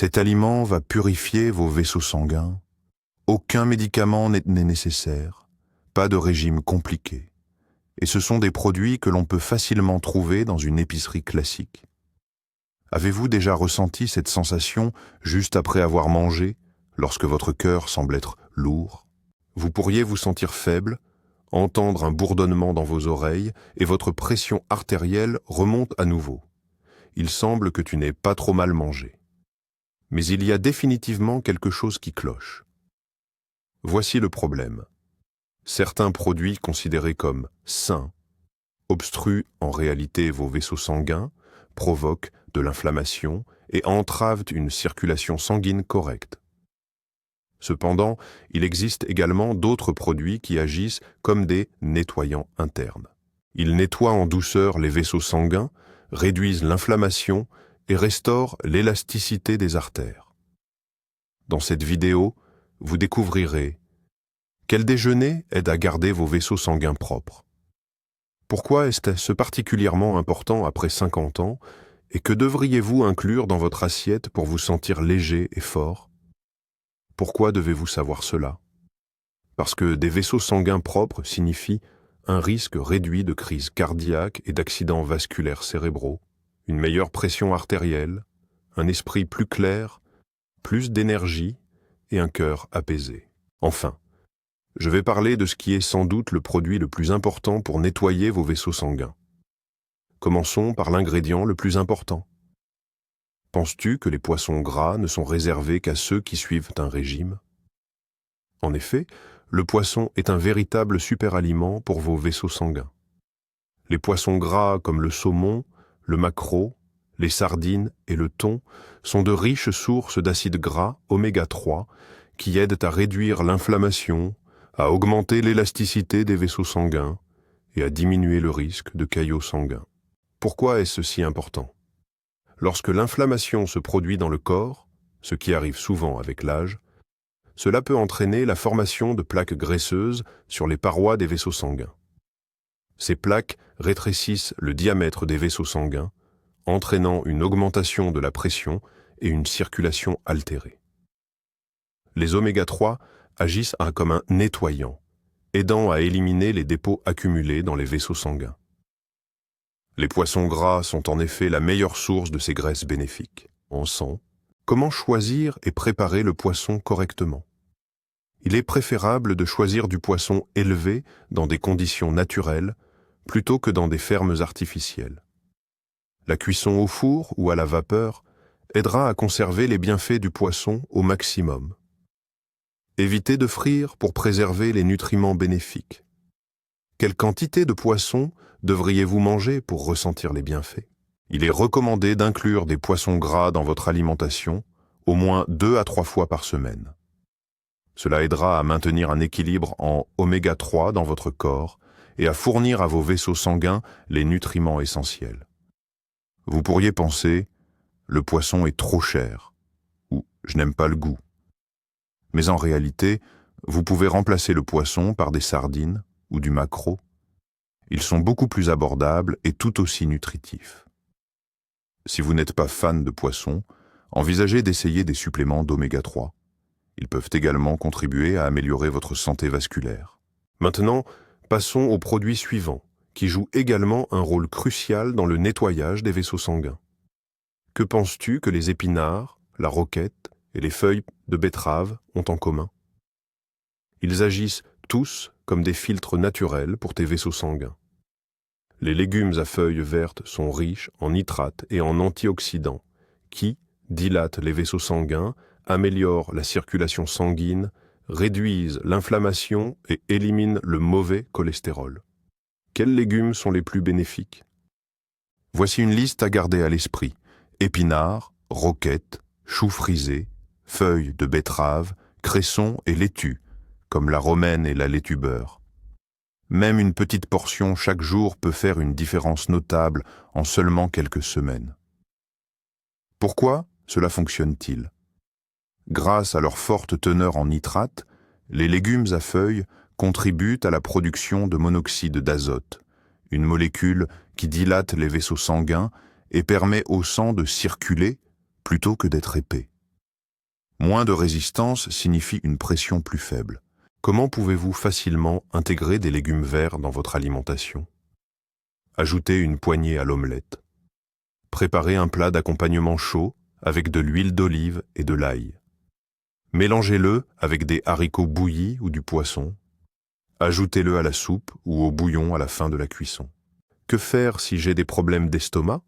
Cet aliment va purifier vos vaisseaux sanguins. Aucun médicament n'est nécessaire, pas de régime compliqué. Et ce sont des produits que l'on peut facilement trouver dans une épicerie classique. Avez-vous déjà ressenti cette sensation juste après avoir mangé, lorsque votre cœur semble être lourd? Vous pourriez vous sentir faible, entendre un bourdonnement dans vos oreilles et votre pression artérielle remonte à nouveau. Il semble que tu n'aies pas trop mal mangé. Mais il y a définitivement quelque chose qui cloche. Voici le problème. Certains produits considérés comme sains obstruent en réalité vos vaisseaux sanguins, provoquent de l'inflammation et entravent une circulation sanguine correcte. Cependant, il existe également d'autres produits qui agissent comme des nettoyants internes. Ils nettoient en douceur les vaisseaux sanguins, réduisent l'inflammation et restaurent l'élasticité des artères. Dans cette vidéo, vous découvrirez quel déjeuner aide à garder vos vaisseaux sanguins propres. Pourquoi est-ce particulièrement important après 50 ans et que devriez-vous inclure dans votre assiette pour vous sentir léger et fort? Pourquoi devez-vous savoir cela? Parce que des vaisseaux sanguins propres signifient un risque réduit de crise cardiaque et d'accidents vasculaires cérébraux, une meilleure pression artérielle, un esprit plus clair, plus d'énergie et un cœur apaisé. Enfin, je vais parler de ce qui est sans doute le produit le plus important pour nettoyer vos vaisseaux sanguins. Commençons par l'ingrédient le plus important. Penses-tu que les poissons gras ne sont réservés qu'à ceux qui suivent un régime? En effet, le poisson est un véritable superaliment pour vos vaisseaux sanguins. Les poissons gras comme le saumon, le maquereau, les sardines et le thon sont de riches sources d'acides gras oméga 3 qui aident à réduire l'inflammation, à augmenter l'élasticité des vaisseaux sanguins et à diminuer le risque de caillots sanguins. Pourquoi est-ce si important? Lorsque l'inflammation se produit dans le corps, ce qui arrive souvent avec l'âge, cela peut entraîner la formation de plaques graisseuses sur les parois des vaisseaux sanguins. Ces plaques rétrécissent le diamètre des vaisseaux sanguins, entraînant une augmentation de la pression et une circulation altérée. Les oméga 3 agissent comme un nettoyant, aidant à éliminer les dépôts accumulés dans les vaisseaux sanguins. Les poissons gras sont en effet la meilleure source de ces graisses bénéfiques. En sang, comment choisir et préparer le poisson correctement? Il est préférable de choisir du poisson élevé dans des conditions naturelles plutôt que dans des fermes artificielles. La cuisson au four ou à la vapeur aidera à conserver les bienfaits du poisson au maximum. Évitez de frire pour préserver les nutriments bénéfiques. Quelle quantité de poisson devriez-vous manger pour ressentir les bienfaits? Il est recommandé d'inclure des poissons gras dans votre alimentation au moins 2 à 3 fois par semaine. Cela aidera à maintenir un équilibre en oméga 3 dans votre corps et à fournir à vos vaisseaux sanguins les nutriments essentiels. Vous pourriez penser « le poisson est trop cher » ou « je n'aime pas le goût ». Mais en réalité, vous pouvez remplacer le poisson par des sardines ou du maquereau. Ils sont beaucoup plus abordables et tout aussi nutritifs. Si vous n'êtes pas fan de poisson, envisagez d'essayer des suppléments d'oméga 3. Ils peuvent également contribuer à améliorer votre santé vasculaire. Maintenant, passons aux produits suivants, qui jouent également un rôle crucial dans le nettoyage des vaisseaux sanguins. Que penses-tu que les épinards, la roquette et les feuilles de betterave ont en commun? Ils agissent tous comme des filtres naturels pour tes vaisseaux sanguins. Les légumes à feuilles vertes sont riches en nitrates et en antioxydants qui dilatent les vaisseaux sanguins, améliorent la circulation sanguine, réduisent l'inflammation et éliminent le mauvais cholestérol. Quels légumes sont les plus bénéfiques? Voici une liste à garder à l'esprit. Épinards, roquettes, choux frisés, feuilles de betterave, cressons et laitues, comme la romaine et la laitue beurre. Même une petite portion chaque jour peut faire une différence notable en seulement quelques semaines. Pourquoi cela fonctionne-t-il? Grâce à leur forte teneur en nitrates, les légumes à feuilles contribuent à la production de monoxyde d'azote, une molécule qui dilate les vaisseaux sanguins et permet au sang de circuler plutôt que d'être épais. Moins de résistance signifie une pression plus faible. Comment pouvez-vous facilement intégrer des légumes verts dans votre alimentation? Ajoutez une poignée à l'omelette. Préparez un plat d'accompagnement chaud avec de l'huile d'olive et de l'ail. Mélangez-le avec des haricots bouillis ou du poisson. Ajoutez-le à la soupe ou au bouillon à la fin de la cuisson. Que faire si j'ai des problèmes d'estomac?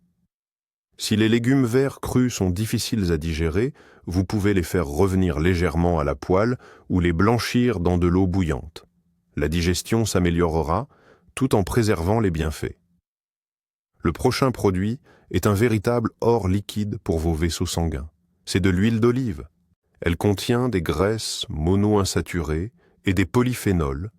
Si les légumes verts crus sont difficiles à digérer, vous pouvez les faire revenir légèrement à la poêle ou les blanchir dans de l'eau bouillante. La digestion s'améliorera tout en préservant les bienfaits. Le prochain produit est un véritable or liquide pour vos vaisseaux sanguins. C'est de l'huile d'olive. Elle contient des graisses monoinsaturées et des polyphénols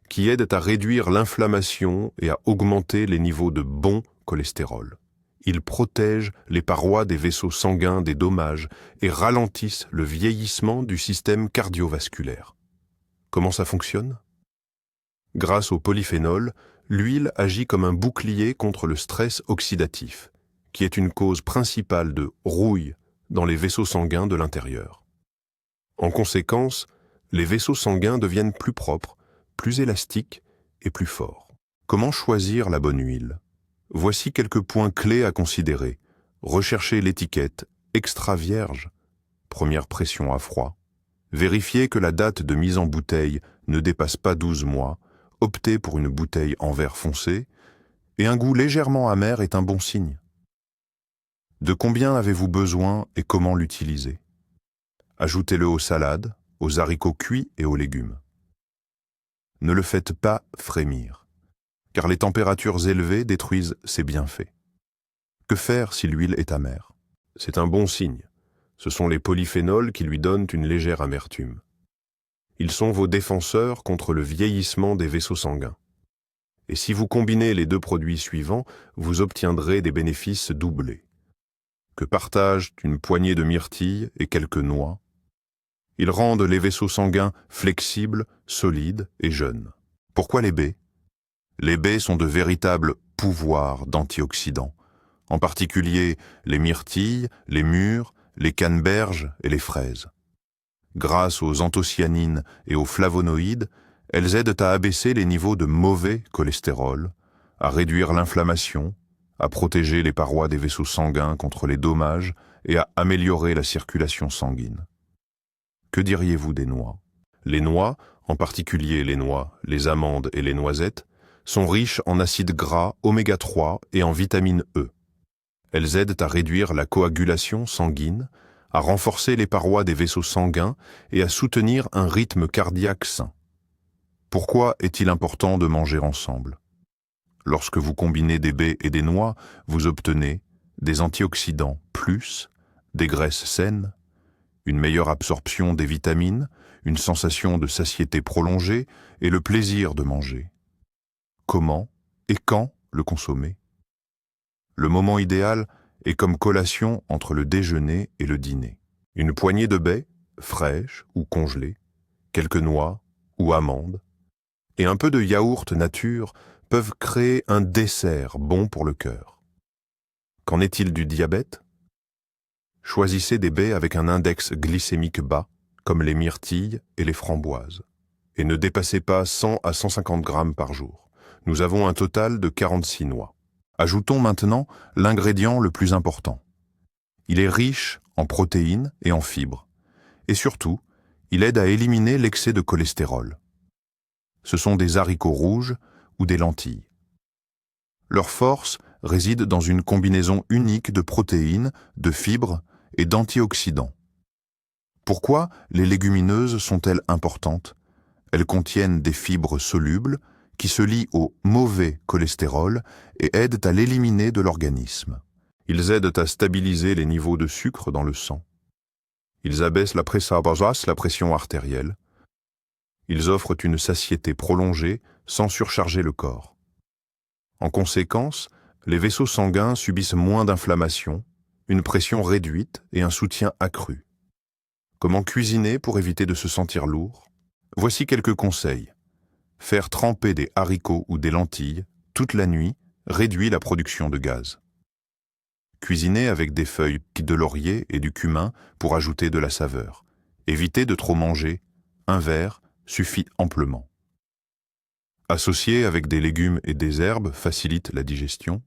qui aident à réduire l'inflammation et à augmenter les niveaux de bon cholestérol. Ils protègent les parois des vaisseaux sanguins des dommages et ralentissent le vieillissement du système cardiovasculaire. Comment ça fonctionne? Grâce aux polyphénols, l'huile agit comme un bouclier contre le stress oxydatif, qui est une cause principale de rouille dans les vaisseaux sanguins de l'intérieur. En conséquence, les vaisseaux sanguins deviennent plus propres, plus élastiques et plus forts. Comment choisir la bonne huile? Voici quelques points clés à considérer. Recherchez l'étiquette « extra vierge », première pression à froid. Vérifiez que la date de mise en bouteille ne dépasse pas 12 mois. Optez pour une bouteille en verre foncé. Et un goût légèrement amer est un bon signe. De combien avez-vous besoin et comment l'utiliser? Ajoutez-le aux salades, aux haricots cuits et aux légumes. Ne le faites pas frémir, car les températures élevées détruisent ses bienfaits. Que faire si l'huile est amère? C'est un bon signe. Ce sont les polyphénols qui lui donnent une légère amertume. Ils sont vos défenseurs contre le vieillissement des vaisseaux sanguins. Et si vous combinez les deux produits suivants, vous obtiendrez des bénéfices doublés. Que partagent une poignée de myrtilles et quelques noix? Ils rendent les vaisseaux sanguins flexibles, solides et jeunes. Pourquoi les baies? Les baies sont de véritables pouvoirs d'antioxydants, en particulier les myrtilles, les mûres, les canneberges et les fraises. Grâce aux anthocyanines et aux flavonoïdes, elles aident à abaisser les niveaux de mauvais cholestérol, à réduire l'inflammation, à protéger les parois des vaisseaux sanguins contre les dommages et à améliorer la circulation sanguine. Que diriez-vous des noix? Les noix, en particulier les noix, les amandes et les noisettes, sont riches en acides gras oméga 3 et en vitamine E. Elles aident à réduire la coagulation sanguine, à renforcer les parois des vaisseaux sanguins et à soutenir un rythme cardiaque sain. Pourquoi est-il important de manger ensemble? Lorsque vous combinez des baies et des noix, vous obtenez des antioxydants plus, des graisses saines, une meilleure absorption des vitamines, une sensation de satiété prolongée et le plaisir de manger. Comment et quand le consommer? Le moment idéal est comme collation entre le déjeuner et le dîner. Une poignée de baies, fraîches ou congelées, quelques noix ou amandes, et un peu de yaourt nature peuvent créer un dessert bon pour le cœur. Qu'en est-il du diabète? Choisissez des baies avec un index glycémique bas, comme les myrtilles et les framboises, et ne dépassez pas 100 à 150 grammes par jour. Nous avons un total de 46 noix. Ajoutons maintenant l'ingrédient le plus important. Il est riche en protéines et en fibres, et surtout, il aide à éliminer l'excès de cholestérol. Ce sont des haricots rouges ou des lentilles. Leur force réside dans une combinaison unique de protéines, de fibres et d'antioxydants. Pourquoi les légumineuses sont-elles importantes? Elles contiennent des fibres solubles qui se lient au mauvais cholestérol et aident à l'éliminer de l'organisme. Ils aident à stabiliser les niveaux de sucre dans le sang. Ils abaissent la pression artérielle. Ils offrent une satiété prolongée sans surcharger le corps. En conséquence, les vaisseaux sanguins subissent moins d'inflammation, une pression réduite et un soutien accru. Comment cuisiner pour éviter de se sentir lourd? Voici quelques conseils. Faire tremper des haricots ou des lentilles toute la nuit réduit la production de gaz. Cuisiner avec des feuilles de laurier et du cumin pour ajouter de la saveur. Évitez de trop manger, un verre suffit amplement. Associer avec des légumes et des herbes facilite la digestion.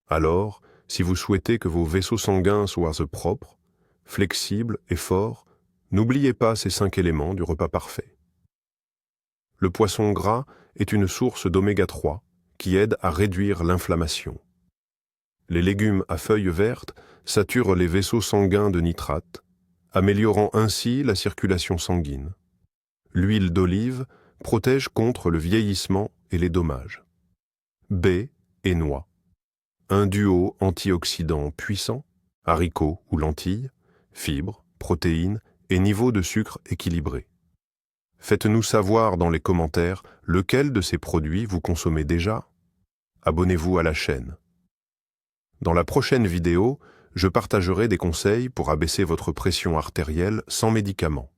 Alors, si vous souhaitez que vos vaisseaux sanguins soient propres, flexibles et forts, n'oubliez pas ces 5 éléments du repas parfait. Le poisson gras est une source d'oméga 3 qui aide à réduire l'inflammation. Les légumes à feuilles vertes saturent les vaisseaux sanguins de nitrates, améliorant ainsi la circulation sanguine. L'huile d'olive protège contre le vieillissement et les dommages. Baies et noix. Un duo antioxydant puissant, haricots ou lentilles, fibres, protéines et niveau de sucre équilibré. Faites-nous savoir dans les commentaires lequel de ces produits vous consommez déjà. Abonnez-vous à la chaîne. Dans la prochaine vidéo, je partagerai des conseils pour abaisser votre pression artérielle sans médicaments.